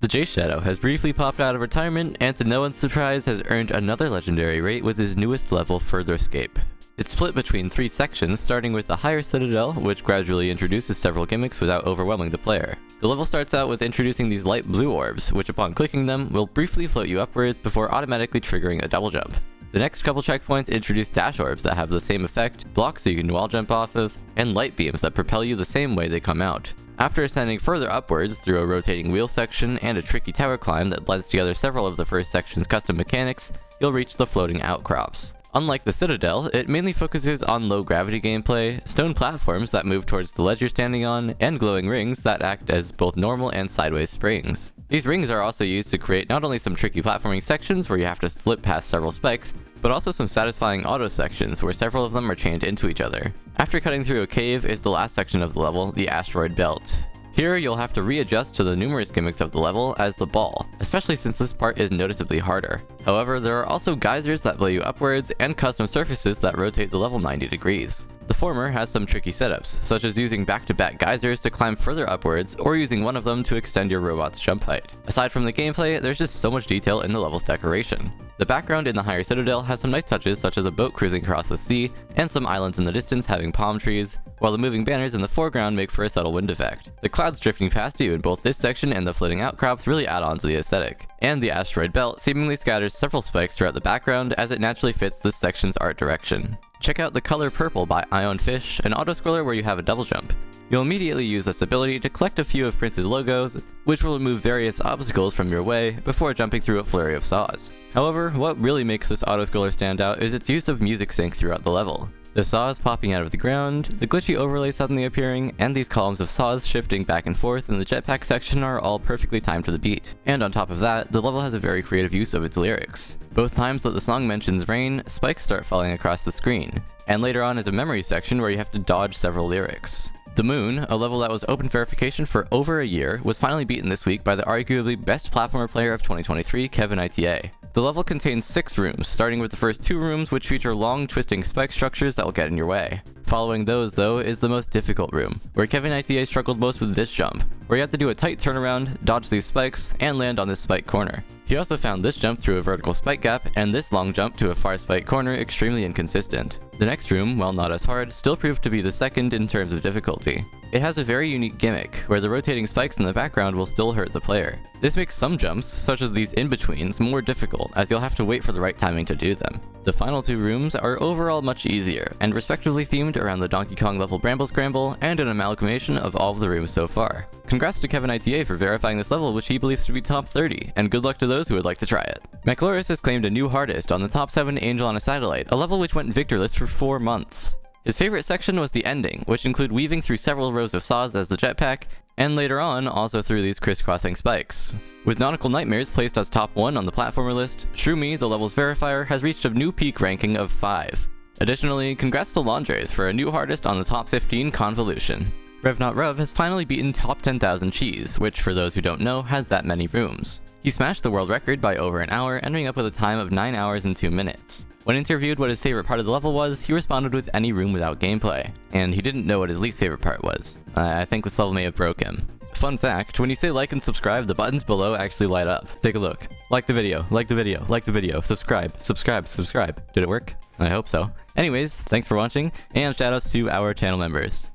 TheJShadow has briefly popped out of retirement and to no one's surprise has earned another legendary rate with his newest level, FurtherScape. It's split between 3 sections, starting with the higher citadel, which gradually introduces several gimmicks without overwhelming the player. The level starts out with introducing these light blue orbs, which upon clicking them will briefly float you upward before automatically triggering a double jump. The next couple checkpoints introduce dash orbs that have the same effect, blocks so you can wall jump off of, and light beams that propel you the same way they come out. After ascending further upwards through a rotating wheel section and a tricky tower climb that blends together several of the first section's custom mechanics, you'll reach the floating outcrops. Unlike the Citadel, it mainly focuses on low gravity gameplay, stone platforms that move towards the ledge you're standing on, and glowing rings that act as both normal and sideways springs. These rings are also used to create not only some tricky platforming sections where you have to slip past several spikes, but also some satisfying auto sections where several of them are chained into each other. After cutting through a cave is the last section of the level, the asteroid belt. Here, you'll have to readjust to the numerous gimmicks of the level as the ball, especially since this part is noticeably harder. However, there are also geysers that blow you upwards and custom surfaces that rotate the level 90 degrees. The former has some tricky setups, such as using back-to-back geysers to climb further upwards or using one of them to extend your robot's jump height. Aside from the gameplay, there's just so much detail in the level's decoration. The background in the higher citadel has some nice touches such as a boat cruising across the sea and some islands in the distance having palm trees, while the moving banners in the foreground make for a subtle wind effect. The clouds drifting past you in both this section and the floating outcrops really add on to the aesthetic. And the asteroid belt seemingly scatters several spikes throughout the background as it naturally fits this section's art direction. Check out the color purple by iownfish, an auto-scroller where you have a double jump. You'll immediately use this ability to collect a few of Prince's logos, which will remove various obstacles from your way before jumping through a flurry of saws. However, what really makes this auto-scroller stand out is its use of music sync throughout the level. The saws popping out of the ground, the glitchy overlay suddenly appearing, and these columns of saws shifting back and forth in the jetpack section are all perfectly timed to the beat. And on top of that, the level has a very creative use of its lyrics. Both times that the song mentions rain, spikes start falling across the screen, and later on is a memory section where you have to dodge several lyrics. The Moon, a level that was open verification for over a year, was finally beaten this week by the arguably best platformer player of 2023, KevinITA. The level contains 6 rooms, starting with the first 2 rooms which feature long twisting spike structures that will get in your way. Following those though is the most difficult room, where KevinITA struggled most with this jump, where you have to do a tight turnaround, dodge these spikes, and land on this spike corner. He also found this jump through a vertical spike gap, and this long jump to a far spike corner extremely inconsistent. The next room, while not as hard, still proved to be the second in terms of difficulty. It has a very unique gimmick, where the rotating spikes in the background will still hurt the player. This makes some jumps, such as these in-betweens, more difficult, as you'll have to wait for the right timing to do them. The final 2 rooms are overall much easier, and respectively themed around the Donkey Kong level Bramble Scramble, and an amalgamation of all of the rooms so far. Congrats to KevinITA for verifying this level, which he believes to be top 30, and good luck to those who would like to try it. Macloris has claimed a new hardest on the top 7 Angel on a Satellite, a level which went victorless for 4 months. His favorite section was the ending, which include weaving through several rows of saws as the jetpack, and later on, also through these crisscrossing spikes. With Nautical Nightmares placed as top 1 on the platformer list, Shroomy, the level's verifier, has reached a new peak ranking of 5. Additionally, congrats to Laundres for a new hardest on the top 15 Convolution. revnotruv has finally beaten top 10,000 cheese, which for those who don't know, has that many rooms. He smashed the world record by over an hour, ending up with a time of 9 hours and 2 minutes. When interviewed what his favorite part of the level was, he responded with any room without gameplay, and he didn't know what his least favorite part was. I think this level may have broke him. Fun fact, when you say like and subscribe, the buttons below actually light up. Take a look. Like the video, like the video, like the video, subscribe, subscribe, subscribe. Did it work? I hope so. Anyways, thanks for watching, and shoutouts to our channel members.